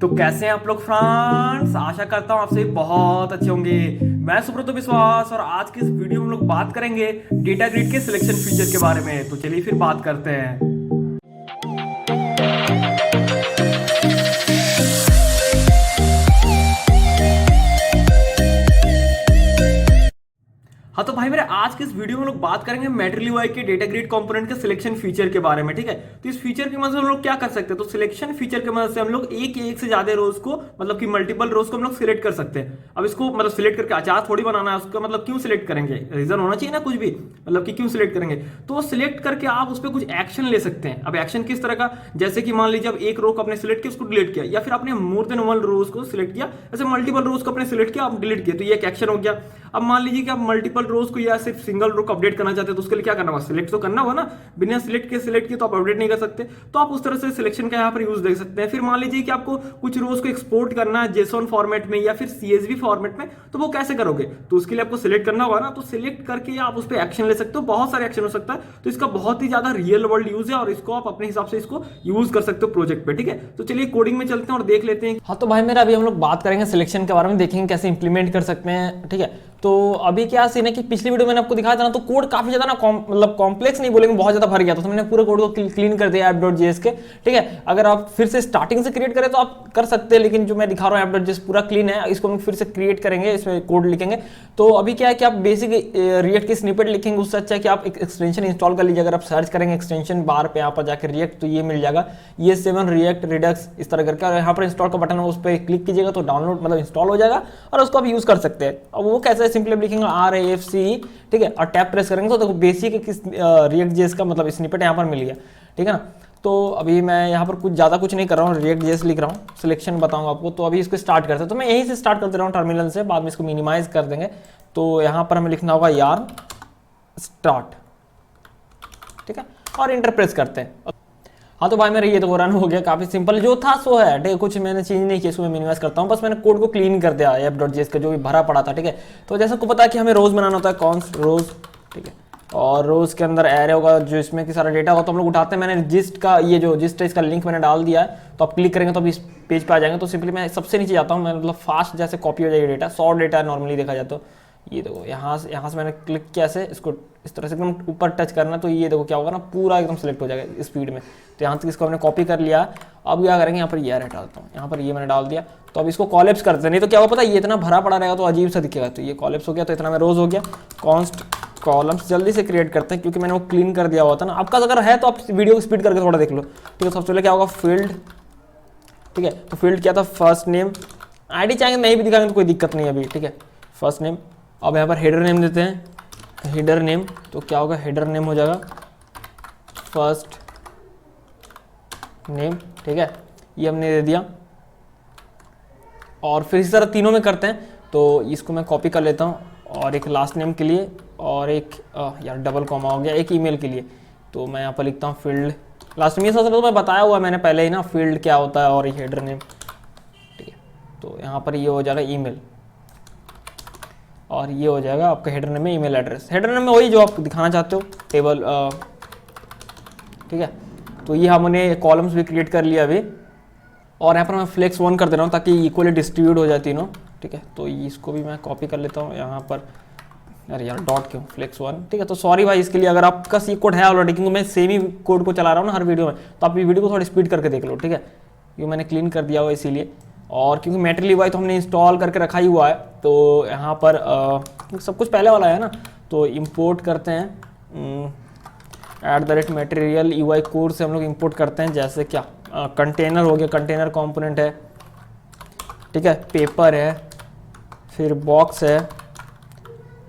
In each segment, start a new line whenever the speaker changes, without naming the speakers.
तो कैसे हैं आप लोग फ्रेंड्स। आशा करता हूँ आप सभी बहुत अच्छे होंगे। मैं सुब्रत विश्वास और आज की इस वीडियो में हम लोग बात करेंगे डेटा ग्रिड के सिलेक्शन फीचर के बारे में। तो चलिए फिर बात करते हैं। हाँ तो भाई मेरे आज के इस वीडियो में लोग बात करेंगे मेटल यूआई के डेटा ग्रिड कंपोनेंट के सिलेक्शन फीचर के बारे में। ठीक है, तो इस फीचर की मदद से हम लोग क्या कर सकते हैं, तो सिलेक्शन फीचर की मदद से हम लोग एक या एक से ज्यादा रोज को मतलब कि मल्टीपल रोज को हम लोग सिलेक्ट कर सकते हैं। अब इसको मतलब सिलेक्ट करके अचार थोड़ी बनाना है, उसका मतलब क्यों सिलेक्ट करेंगे, रीजन होना चाहिए ना कुछ भी, मतलब कि क्यों सिलेक्ट करेंगे। तो सिलेक्ट करके आप उस पर कुछ एक्शन ले सकते हैं। अब एक्शन किस तरह का, जैसे कि मान लीजिए अब एक रो को आपने सिलेक्ट किया उसको डिलीट किया, या फिर आपने मोर देन वन रोज को सिलेक्ट किया, ऐसे मल्टीपल रोज को आपने सिलेक्ट किया आप डिलीट किया, तो ये एक एक्शन हो गया। अब मान लीजिए कि आप मल्टीपल रोज को या सिर्फ सिंगल रो को अपडेट करना चाहते हैं, तो उसके लिए क्या करना होगा, सिलेक्ट तो करना होगा ना। बिना सिलेक्ट किए तो आप अपडेट नहीं कर सकते। तो आप उस तरह से सिलेक्शन का यहाँ पर यूज देख सकते हैं। फिर मान लीजिए कि आपको कुछ रोज को एक्सपोर्ट करना है जेसॉन फॉर्मेट में या फिर सीएसवी फॉर्मेट में, तो वो कैसे करोगे, तो उसके लिए आपको सिलेक्ट करना होगा ना। तो सिलेक्ट करके आप उस पर एक्शन ले सकते हो, बहुत सारे एक्शन हो सकता है। तो इसका बहुत ही ज्यादा रियल वर्ल्ड यूज है और इसको आप अपने हिसाब से इसको यूज कर सकते हो प्रोजेक्ट पे। ठीक है, तो चलिए कोडिंग में चलते हैं और देख लेते हैं। हाँ तो भाई मेरा अभी हम लोग बात करेंगे सिलेक्शन के बारे में, देखेंगे कैसे इंप्लीमेंट कर सकते हैं। ठीक है, तो अभी क्या सीन है कि पिछली वीडियो मैंने आपको दिखाया था ना, तो कोड काफी ज्यादा ना मतलब कॉम्प्लेक्स नहीं बोलेंगे, बहुत ज्यादा भर गया था। तो मैंने पूरे कोड को क्लीन कर दिया app.js के। ठीक है, अगर आप फिर से स्टार्टिंग से क्रिएट करें तो आप कर सकते हैं, लेकिन जो मैं दिखा रहा हूँ app.js पूरा क्लीन है। इसको हम फिर से क्रिएट करेंगे, इसमें कोड लिखेंगे। तो अभी क्या है कि आप बेसिक रिएक्ट की स्निपेट लिखेंगे, उससे अच्छा है कि आप एक एक्सटेंशन इंस्टॉल कर लीजिए। अगर आप सर्च करेंगे एक्सटेंशन बार पे यहाँ पर जाकर रिएक्ट, तो ये मिल जाएगा ES7 रिएक्ट रिडक्स इस तरह करके, और यहाँ पर इंस्टॉल का बटन है उस पर क्लिक कीजिएगा तो डाउनलोड मतलब इंस्टॉल हो जाएगा और उसको आप यूज कर सकते हैं। अब वो कैसे, सिंपली लिखेंगे RAFC, ठीक है, और टैब प्रेस करेंगे तो देखो बेसिक रिएक्ट जेएस का मतलब स्निपेट यहाँ पर मिल गया। ठीक है ना, तो अभी मैं यहाँ पर ज़्यादा कुछ नहीं कर रहा हूँ, रिएक्ट जेएस लिख रहा हूँ, सिलेक्शन बताऊंगा आपको। तो अभी इसको स्टार्ट करते हैं, तो मैं यहीं से स्टार्ट कर दे रहा हूँ टर्मिनल से, बाद में इसको मिनिमाइज कर देंगे। तो यहाँ पर हमें लिखना होगा यार स्टार्ट, ठीक है, और इंटर प्रेस करते हैं। हाँ तो भाई मेरा ये तो रन हो गया, काफी सिंपल जो था सो है। ठीक है, कुछ मैंने चेंज नहीं किया, इसको मैं मिनिमाइज करता हूँ, बस मैंने कोड को क्लीन कर दिया app.js का जो भी भरा पड़ा था। ठीक है, तो जैसे को पता है कि हमें रोज बनाना होता है, कॉन्स्ट रोज। ठीक है, और रोज के अंदर एरे होगा जो इसमें की सारा डेटा होगा, तो हम लोग उठाते हैं। मैंने जिस्ट का ये जो जिस्ट है इसका लिंक मैंने डाल दिया है, तो आप क्लिक करेंगे तो अभी इस पेज पे आ जाएंगे। तो सिंपली मैं सबसे नीचे जाता हूँ, मैं मतलब फास्ट जैसे कॉपी हो जाएगी डेटा, शॉर्ट डेटा नॉर्मली देखा जाए तो ये देखो यहाँ से मैंने क्लिक किया ऐसे, इसको इस तरह से एकदम ऊपर टच करना, तो ये देखो क्या होगा ना, पूरा एकदम सेलेक्ट हो जाएगा स्पीड में। तो यहाँ तक इसको हमने कॉपी कर लिया। अब क्या करेंगे, यहाँ पर ये डालता हूँ, यहाँ पर ये मैंने डाल दिया। तो अब इसको कॉलेप्स करते हैं, नहीं तो क्या होगा पता है, ये इतना भरा पड़ा रहेगा तो अजीब सा दिखेगा। तो ये कॉलेप्स हो गया, तो इतना में रोज हो गया। कॉन्स्ट कॉलम्स जल्दी से क्रिएट करते हैं क्योंकि मैंने वो क्लीन कर दिया हुआ था ना। आपका अगर है तो आप वीडियो को स्पीड करके थोड़ा देख लो। ठीक है, सबसे पहले क्या होगा, फील्ड। ठीक है, तो फील्ड क्या था, फर्स्ट नेम। आईडी चाहेंगे नहीं भी दिखाएंगे तो कोई दिक्कत नहीं है अभी। ठीक है, फर्स्ट नेम। अब यहाँ पर हेडर नेम देते हैं, हेडर नेम। तो क्या होगा, हेडर नेम हो जाएगा फर्स्ट नेम। ठीक है, ये हमने दे दिया। और फिर इस तरह तीनों में करते हैं, तो इसको मैं कॉपी कर लेता हूँ, और एक लास्ट नेम के लिए, और एक यार डबल कॉमा हो गया, एक ईमेल के लिए। तो मैं यहाँ पर लिखता हूँ फील्ड लास्ट में। ये सबसे तो मैं बताया हुआ मैंने पहले ही ना, फील्ड क्या होता है और ये हेडर नेम। ठीक है, तो यहाँ पर ये हो जाएगा ईमेल, और ये हो जाएगा आपका हेडर नेम में ईमेल एड्रेस। हेडर नेम में वही जो आप दिखाना चाहते हो, टेबल। ठीक है, तो ये हमने कॉलम्स भी क्रिएट कर लिया अभी, और यहाँ पर मैं फ्लेक्स 1 कर दे रहा हूँ ताकि इक्वली डिस्ट्रीब्यूट हो जाए तीनों। ठीक है, तो इसको भी मैं कॉपी कर लेता हूँ यहाँ पर। अरे यार डॉट क्यों, फ्लेक्स 1। ठीक है, तो सॉरी भाई इसके लिए, अगर आपका सी कोड है ऑलरेडी, क्योंकि मैं सेम ही कोड को चला रहा हूँ ना हर वीडियो में, तो आप ये वीडियो को थोड़ी स्पीड करके देख लो। ठीक है, ये मैंने क्लीन कर दिया हुआ इसीलिए, और क्योंकि मेटल यूआई तो हमने इंस्टॉल करके रखा ही हुआ है, तो यहाँ पर सब कुछ पहले वाला है ना। तो इंपोर्ट करते हैं @material UI कोड से हम लोग इंपोर्ट करते हैं। जैसे क्या, कंटेनर हो गया, कंटेनर कंपोनेंट है। ठीक है, पेपर है, फिर बॉक्स है,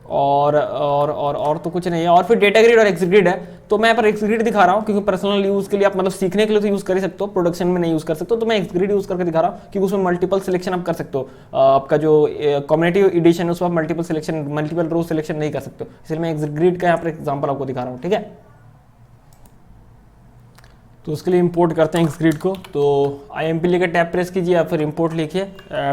और तो कुछ नहीं है। और फिर डेटा ग्रिड और एक्सग्रिड है। तो मैं यहाँ पर एक्सग्रिड दिखा रहा हूँ क्योंकि पर्सनल यूज के लिए, आप मतलब सीखने के लिए तो यूज कर ही सकते हो, प्रोडक्शन में नहीं यूज कर सकते हो। तो मैं एक्सग्रिड यूज करके दिखा रहा हूँ क्योंकि उसमें मल्टीपल सिलेक्शन आप कर सकते हो। आपका जो कम्युनिटी एडिशन है उसमें आप मल्टीपल सिलेक्शन, मल्टीपल रो सिलेक्शन नहीं कर सकते हो, इसलिए मैं एक्सग्रिड का यहाँ पर एग्जाम्पल आपको दिखा रहा हूँ। ठीक है, तो उसके लिए इंपोर्ट करते हैं एक्सग्रिड को। तो IMP लेकर टैब प्रेस कीजिए या फिर इंपोर्ट लिखिए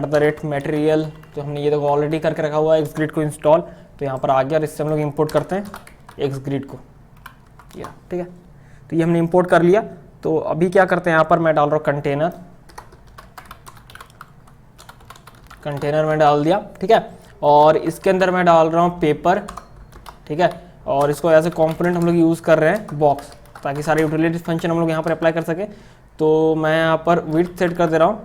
@material। तो हमने ये देखो ऑलरेडी करके रखा हुआ है एक्सग्रिड को इंस्टॉल, तो यहाँ पर आ गया, और इससे हम लोग इंपोर्ट करते हैं एक्सग्रिड को। ठीक है, तो ये हमने इंपोर्ट कर लिया। तो अभी क्या करते हैं, यहाँ पर मैं डाल रहा हूँ कंटेनर। कंटेनर में डाल दिया, ठीक है। और इसके अंदर मैं डाल रहा हूँ पेपर, ठीक है। और इसको एज ए कॉम्पोनेंट हम लोग यूज़ कर रहे हैं बॉक्स, ताकि सारे यूटिलिटी फंक्शन हम लोग यहाँ पर अप्लाई कर सके। तो मैं यहाँ पर विड्थ सेट कर दे रहा हूँ,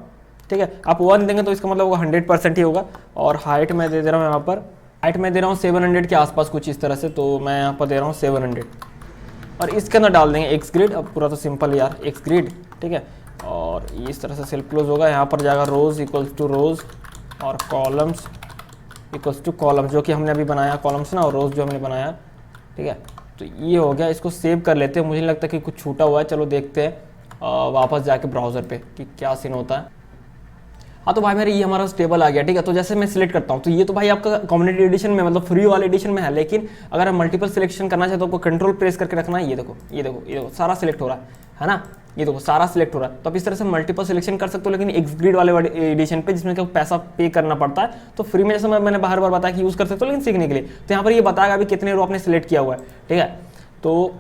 ठीक है। आप 1 देंगे तो इसका मतलब वो 100% ही होगा। और हाइट मैं दे रहा हूँ, यहाँ पर हाइट मैं दे रहा हूँ 700 के आसपास कुछ इस तरह से, तो मैं यहाँ पर दे रहा हूँ 700। और इसके अंदर डाल देंगे एक्स ग्रिड। अब पूरा तो सिंपल यार, एक्स ग्रिड, ठीक है। और इस तरह से सेल्फ क्लोज होगा। यहाँ पर जाएगा रोज इक्वल्स टू रोज और कॉलम्स इक्वल्स टू कॉलम्स, जो कि हमने अभी बनाया कॉलम्स ना, और रोज जो हमने बनाया, ठीक है। तो ये हो गया। इसको सेव कर लेते हैं। मुझे नहीं लगता कि कुछ छूटा हुआ है। चलो देखते हैं वापस जाके ब्राउज़र पे कि क्या सीन होता है। हाँ तो भाई मेरे ये हमारा टेबल आ गया, ठीक है। तो जैसे मैं सिलेक्ट करता हूँ, तो ये तो भाई आपका कम्युनिटी एडिशन में मतलब फ्री वाले एडिशन में है, लेकिन अगर आप मल्टीपल सिलेक्शन करना चाहते हो तो आपको कंट्रोल प्रेस करके रखना है। ये देखो ये देखो ये देखो सारा सिलेक्ट हो रहा है ना, ये देखो सारा सिलेक्ट हो रहा है। तो आप इस तरह से मल्टीपल सिलेक्शन कर सकते हो, लेकिन एक्स ग्रिड वाले एडिशन पे जिसमें क्या पैसा पे करना पड़ता है। तो फ्री में जैसे मैंने बार बार बताया कि यूज़ कर सकते हो, लेकिन सीखने के लिए तो यहाँ पर ये बताएगा अभी कितने रो आपने सिलेक्ट किया हुआ है, ठीक है। तो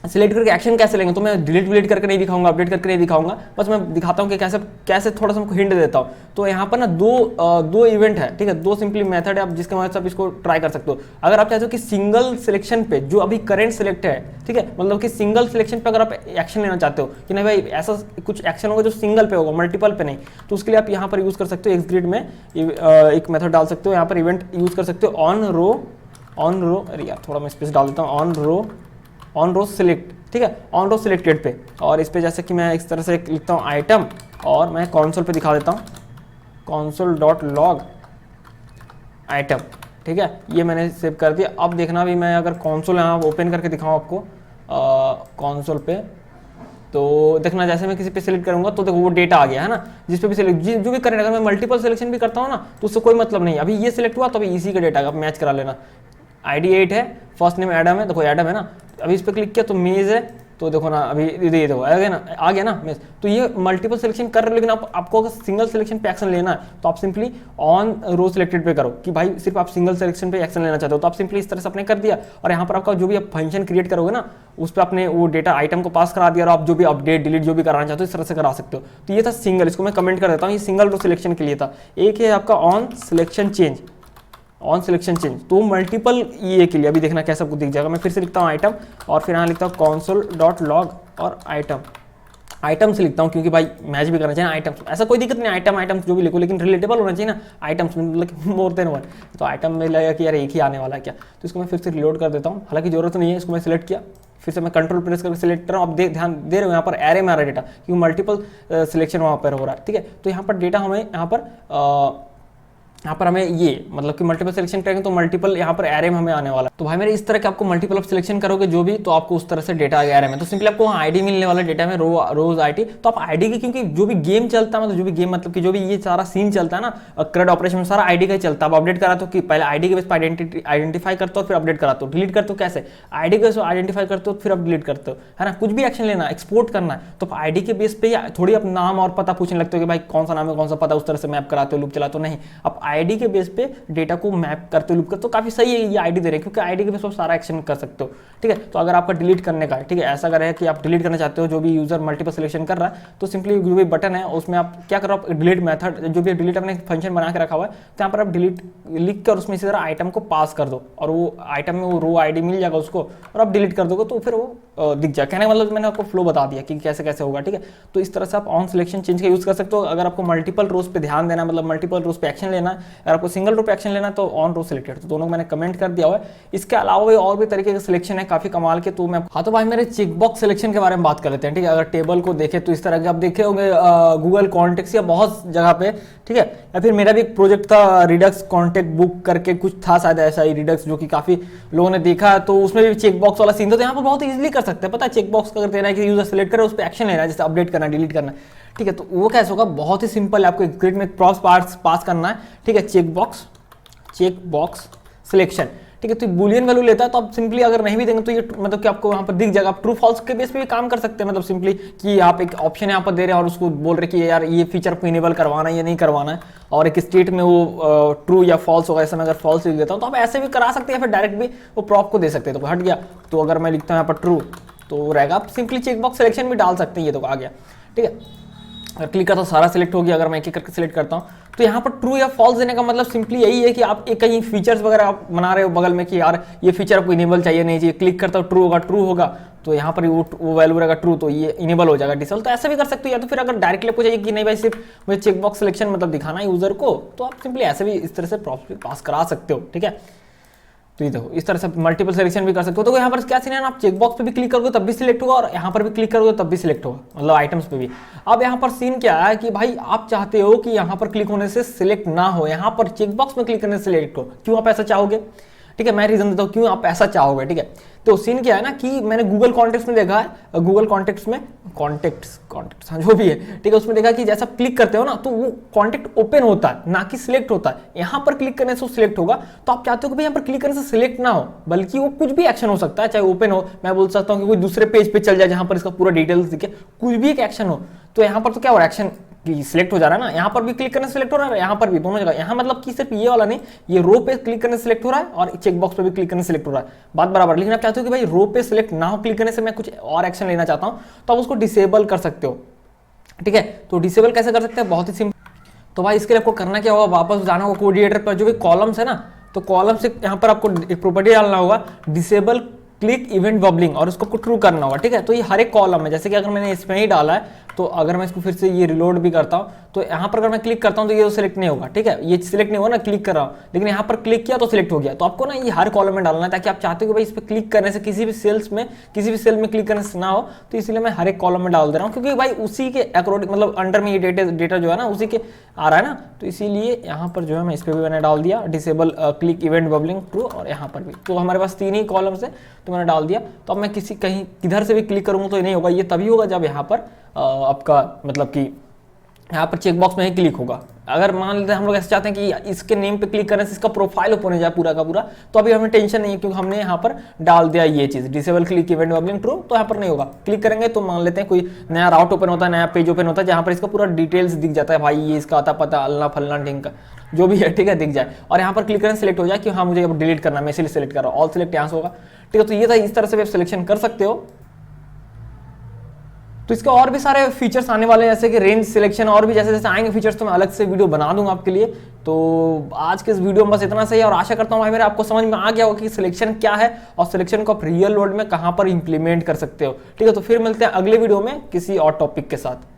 सिलेक्ट करके एक्शन कैसे लेंगे, तो मैं डिलीट करके नहीं दिखाऊंगा, अपडेट करके नहीं दिखाऊंगा, बस मैं दिखाता हूँ कि कैसे कैसे थोड़ा सा हिंट देता हूँ। तो यहाँ पर ना दो इवेंट है, ठीक है, 2 सिंपली मेथड है आप जिसके मदद से आप इसको ट्राई कर सकते हो। अगर आप चाहते हो कि सिंगल सिलेक्शन पे जो अभी करंट सिलेक्ट है, ठीक है, मतलब कि सिंगल सिलेक्शन पे अगर आप एक्शन लेना चाहते हो कि नहीं भाई ऐसा कुछ एक्शन होगा जो सिंगल पे होगा, मल्टीपल पे नहीं, तो उसके लिए आप यहाँ पर यूज़ कर सकते हो एक्स ग्रिड में एक मेथड डाल सकते हो। यहाँ पर इवेंट यूज़ कर सकते हो ऑन रो, अरे यार थोड़ा मैं स्पेस डाल देता हूँ, ऑन रो सिलेक्ट, ठीक है, ऑन रो सिलेक्टेड पे। और इस पे जैसे कि मैं इस तरह से लिखता हूँ आइटम, और मैं कंसोल पे दिखा देता हूँ console.log आइटम, ठीक है, ये मैंने सेव कर दिया। अब देखना भी मैं अगर कंसोल यहाँ ओपन करके दिखाऊँ आपको कंसोल पे, तो देखना जैसे मैं किसी पे सिलेक्ट करूंगा तो देखो वो डेटा आ गया है ना, जिस पे भी सिलेक्ट जो भी करें। अगर मैं मल्टीपल सिलेक्शन भी करता हूँ ना तो उससे कोई मतलब नहीं। अभी ये सिलेक्ट हुआ तो अभी इसी का डेटा आप मैच करा लेना। ID 8 है, फर्स्ट नेम एडम है, देखो एडम है ना। अभी इस पर क्लिक किया तो मेज है, तो देखो ना अभी ये देखो आ गया ना मेज। तो ये मल्टीपल सिलेक्शन कर रहे हो, लेकिन आपको अगर सिंगल सिलेक्शन पे एक्शन लेना है तो आप सिंपली ऑन रो सिलेक्टेड पे करो कि भाई सिर्फ आप सिंगल सिलेक्शन पे एक्शन लेना चाहते हो, तो आप सिंपली इस तरह से आपने कर दिया। और यहाँ पर आपका जो भी आप फंक्शन क्रिएट करोगे ना, उस पर आपने वो डेटा आइटम को पास करा दिया, और आप जो भी अपडेट डिलीट जो भी कराना चाहते हो इस तरह से करा सकते हो। तो ये था सिंगल, इसको मैं कमेंट कर देता हूँ, ये सिंगल रो सिलेक्शन के लिए था। एक है आपका ऑन सिलेक्शन चेंज, तो मल्टीपल ये के लिए अभी देखना कैसा आपको दिख जाएगा। मैं फिर से लिखता हूँ आइटम, और फिर यहाँ लिखता हूँ console.log और आइटम से लिखता हूँ क्योंकि भाई मैच भी करना चाहिए ना आइटम्स। ऐसा कोई दिक्कत नहीं, आइटम जो भी लिखो, लेकिन रिलेटेबल होना चाहिए ना आइटम्स, मतलब मोर देन वन। तो आइटम में लगेगा कि यार एक ही आने वाला है क्या, तो इसको मैं फिर से रिलोड कर देता हूँ। हालांकि जरूरत नहीं है, इसको मैं सिलेक्ट किया, फिर से मैं कंट्रोल प्रेस करके सिलेक्ट कर रहा हूँ। अब ध्यान दे रहे हो यहाँ पर एरे में आ रहा है डेटा, क्योंकि मल्टीपल सिलेक्शन वहाँ पर हो रहा है, ठीक है। तो यहाँ पर डेटा हमें यहाँ पर हमें ये मतलब कि मल्टीपल सिलेक्शन करेंगे तो मल्टीपल यहाँ पर एरे में हमें आने वाला है। तो भाई मेरे इस तरह के आपको मल्टीपल सिलेक्शन करोगे जो भी, तो आपको उस तरह से डेटा आ गया एरे में। तो सिंपली आपको आईडी मिलने वाला डेटा में रोज आईडी। तो आप आईडी की, क्योंकि जो भी गेम चलता है मतलब जो भी गेम मतलब कि जो भी ये सारा सीन चलता है ना CRUD ऑपरेशन में, सारा आईडी का ही चलता है। आप अपडेट कराते हो कि पहले आईडी के बेस पर आइडेंटिफाई करते हो, फिर अपडेट कराते हो, डिलीट करते हो कैसे, आईडी के बेस पर आइडेंटिफाई करते हो फिर आप डिलीट करते हो, है ना। कुछ भी एक्शन लेना, एक्सपोर्ट करना है तो आप आईडी के बेस पे थोड़ी आप नाम और पता पूछने लगते हो कि भाई कौन सा नाम है कौन सा पता, उस तरह से मैप कराते हो, लूप चलाते हो। नहीं, आप आईडी के बेस पे डेटा को मैप करते लूप करते, तो काफी सही है ये आईडी दे रहे हैं, क्योंकि आईडी के बेस पर सारा एक्शन कर सकते हो, ठीक है। तो अगर आपका डिलीट करने का है, ठीक है, ऐसा अगर है कि आप डिलीट करना चाहते हो जो भी यूजर मल्टीपल सिलेक्शन कर रहा है, तो सिंपली जो भी बटन है उसमें आप क्या करो, आप डिलीट मेथड जो भी डिलीट अपने फंक्शन बना के रखा हुआ है, तो यहाँ पर आप डिलीट लिख कर उसमें इसी तरह आइटम को पास कर दो, और वो आइटम में वो रो आईडी मिल जाएगा उसको, और आप डिलीट कर दोगे तो फिर वो दिख जाए। कहने का मतलब मैंने आपको फ्लो बता दिया कि कैसे कैसे होगा, ठीक है। तो इस तरह से आप ऑन सिलेक्शन चेंज का यूज कर सकते हो। अगर आपको मल्टीपल रोज पे ध्यान देना, मतलब मल्टीपल रोज पे एक्शन लेना है, अगर आपको सिंगल रो पे एक्शन लेना है तो ऑन रो सिलेक्टेड, तो दोनों मैंने कमेंट कर दिया हुआ है। इसके अलावा भी और भी तरीके के सिलेक्शन है काफी कमाल के। तो मैं तो भाई मेरे चेकबॉक्स सिलेक्शन के बारे में बात कर लेते हैं, ठीक है। अगर टेबल को देखें तो इस तरह के आप देखे होंगे गूगल कॉन्टेक्ट या बहुत जगह पे, ठीक है। या फिर मेरा भी एक प्रोजेक्ट था रिडक्स कॉन्टेक्ट बुक करके कुछ था शायद ऐसा ही रिडक्स, जो कि काफी लोगों ने देखा, तो उसमें भी चेकबॉक्स वाला सीन था। तो यहाँ पर बहुत इजीली कर सकते हैं, पता है चेकबॉक्स का देना है कि यूजर सिलेक्ट करे, उस पर एक्शन लेना है, जैसे अपडेट करना, डिलीट करना, ठीक है। तो वो कैसे होगा, बहुत ही सिंपल है, आपको एक ग्रिड में क्रॉस पास करना है, ठीक है। चेकबॉक्स सिलेक्शन, ठीक है। तो बुलियन वैल्यू लेता है, तो आप सिंपली अगर नहीं भी देंगे तो ये मतलब कि आपको यहाँ पर दिख जाएगा। आप ट्रू फॉल्स के बेस पे भी काम कर सकते हैं, मतलब सिंपली कि आप एक ऑप्शन यहाँ पर दे रहे हैं और उसको बोल रहे कि यार ये फीचर को इनेबल करवाना है या नहीं करवाना है, और एक स्टेट में वो ट्रू या फॉल्स होगा। ऐसे में अगर फॉल्स लिख देता हूँ तो आप ऐसे भी करा सकते हैं, या फिर डायरेक्ट भी वो प्रॉप को दे सकते हैं। तो हट गया, तो अगर मैं लिखता हूँ यहाँ पर ट्रू तो रहेगा। आप सिंपली चेकबॉक्स सिलेक्शन भी डाल सकते हैं, ये तो आ गया, ठीक है। अगर क्लिक करता हूँ सारा सिलेक्ट हो गया। अगर मैं एक एक करके सिलेक्ट करता हूँ तो यहाँ पर ट्रू या फॉल्स देने का मतलब सिंपली यही है कि आप एक कहीं फीचर्स वगैरह आप बना रहे हो बगल में कि यार ये फीचर आपको इनेबल चाहिए नहीं चाहिए, क्लिक करता हूँ ट्रू होगा तो यहाँ पर वो वैल्यू रहेगा ट्रू, तो ये इनेबल हो जाएगा डिसेबल। तो ऐसा भी कर सकते हो, या तो फिर अगर डायरेक्टली आपको चाहिए कि नहीं भाई सिर्फ मुझे चेकबॉक्स सिलेक्शन मतलब दिखाना है यूजर को, तो आप सिंपली ऐसे भी इस तरह से पास करा सकते हो, ठीक है। तो ये देखो इस तरह से मल्टीपल सिलेक्शन भी कर सकते हो। तो यहाँ पर क्या सीन है ना, आप चेकबॉक्स पे भी क्लिक करोगे तब भी सिलेक्ट होगा और यहाँ पर भी क्लिक करोगे तब भी सिलेक्ट होगा, मतलब आइटम्स पे भी। अब यहाँ पर सीन क्या है कि भाई आप चाहते हो कि यहाँ पर क्लिक होने से सिलेक्ट ना हो, यहाँ पर चेकबॉक्स में क्लिक करने से सिलेक्ट हो। क्यों आप ऐसा चाहोगे, ठीक है, मैं रीजन देता हूँ क्यों आप ऐसा चाहोगे, ठीक है। तो सीन क्या है ना कि मैंने गूगल कॉन्टेक्ट्स में देखा है, गूगल कॉन्टेक्ट्स में कॉन्टेक्ट्स जो भी है, ठीक है, उसमें देखा कि जैसा क्लिक करते हो ना तो वो कॉन्टेक्ट ओपन होता है ना कि सिलेक्ट होता है। यहाँ पर क्लिक करने से वो सिलेक्ट होगा, तो आप चाहते हो कि भाई यहाँ पर क्लिक करने से सिलेक्ट ना हो बल्कि वो कुछ भी एक्शन हो सकता है, चाहे ओपन हो, मैं बोल सकता हूँ कि कोई दूसरे पेज पे चल जाए जहां पर इसका पूरा डिटेल्स दिखे, कुछ भी एक एक्शन हो। तो यहाँ पर तो क्या हो रहा है, एक्शन सिलेक्ट हो जा रहा है ना, यहाँ पर भी क्लिक करने से सिलेक्ट हो रहा है, यहाँ पर भी, दोनों जगह। यहाँ मतलब कि सिर्फ ये वाला नहीं, ये रो पे क्लिक करने से सिलेक्ट हो रहा है और चेकबॉक्स पे भी क्लिक करने से सिलेक्ट हो रहा है, बात बराबर। लेकिन आप चाहते हो कि भाई रो पे सिलेक्ट ना हो, क्लिक करने से मैं कुछ और एक्शन लेना चाहता हूँ, तो आप उसको डिसेबल कर सकते हो, ठीक है। तो डिसेबल कैसे कर सकते हैं, बहुत ही सिंपल। तो भाई इसके लिए आपको करना क्या होगा, वापस जाना होगा कोऑर्डिनेटर पर, जो भी कॉलम्स है ना, तो कॉलम से यहाँ पर आपको एक प्रॉपर्टी डालना होगा डिसेबल क्लिक इवेंट बबलिंग और उसको ट्रू करना होगा, ठीक है। तो ये हर एक कॉलम है, जैसे कि अगर मैंने इसमें ही डाला है तो अगर मैं इसको फिर से ये रिलोड भी करता हूँ तो यहाँ पर अगर मैं क्लिक करता हूँ तो ये तो सिलेक्ट नहीं होगा, ठीक है, ये सिलेक्ट नहीं होगा ना, क्लिक कर रहा हूँ, लेकिन यहाँ पर क्लिक किया तो सिलेक्ट हो गया। तो आपको ना ये हर कॉलम में डालना है ताकि आप चाहते हो कि भाई इस पर क्लिक करने से किसी भी सेल में क्लिक करने से ना हो, तो इसलिए मैं हर एक कॉलम में डाल दे रहा हूँ क्योंकि भाई उसी के अकॉर्डिंग मतलब अंडर में ये डेटा जो है ना उसी के आ रहा है ना, तो इसीलिए यहाँ पर जो है मैं इस पर भी मैंने डाल दिया disable click event bubbling true, और यहाँ पर भी। तो हमारे पास 3 ही कॉलम्स है तो मैंने डाल दिया। तो अब मैं कहीं किधर से भी क्लिक करूँगा तो ये नहीं होगा, ये तभी होगा जब यहाँ पर आपका मतलब कि यहाँ पर चेकबॉक्स में ही क्लिक होगा। अगर मान लेते हैं हम लोग ऐसे चाहते हैं कि इसके नेम पे क्लिक करने से इसका प्रोफाइल ओपन हो जाए पूरा का पूरा, तो अभी हमें टेंशन नहीं है क्योंकि हमने यहाँ पर डाल दिया ये चीज disable click event bubbling true, तो यहाँ पर नहीं होगा। क्लिक करेंगे तो मान लेते हैं कोई नया राउट ओपन होता है, नया पेज ओपन होता है जहाँ पर इसका पूरा डिटेल्स दिख जाता है, भाई ये इसका आता पता अल्लाह फल्ला ढिंग का जो भी है, ठीक है, दिख जाए और यहाँ पर क्लिक करने सिलेक्ट हो जाए कि हाँ मुझे अब डिलीट करना है, मैं इसलिए सिलेक्ट कर रहा हूँ, ऑल सिलेक्ट यहाँ से होगा, ठीक है। तो ये था, इस तरह से आप सिलेक्शन कर सकते हो। तो इसके और भी सारे फीचर्स आने वाले हैं जैसे कि रेंज सिलेक्शन, और भी जैसे जैसे आएंगे फीचर्स तो मैं अलग से वीडियो बना दूंगा आपके लिए। तो आज के इस वीडियो में बस इतना सही है और आशा करता हूँ भाई मेरे आपको समझ में आ गया होगा कि सिलेक्शन क्या है और सिलेक्शन को आप रियल वर्ल्ड में कहां पर इंप्लीमेंट कर सकते हो, ठीक है। तो फिर मिलते हैं अगले वीडियो में किसी और टॉपिक के साथ।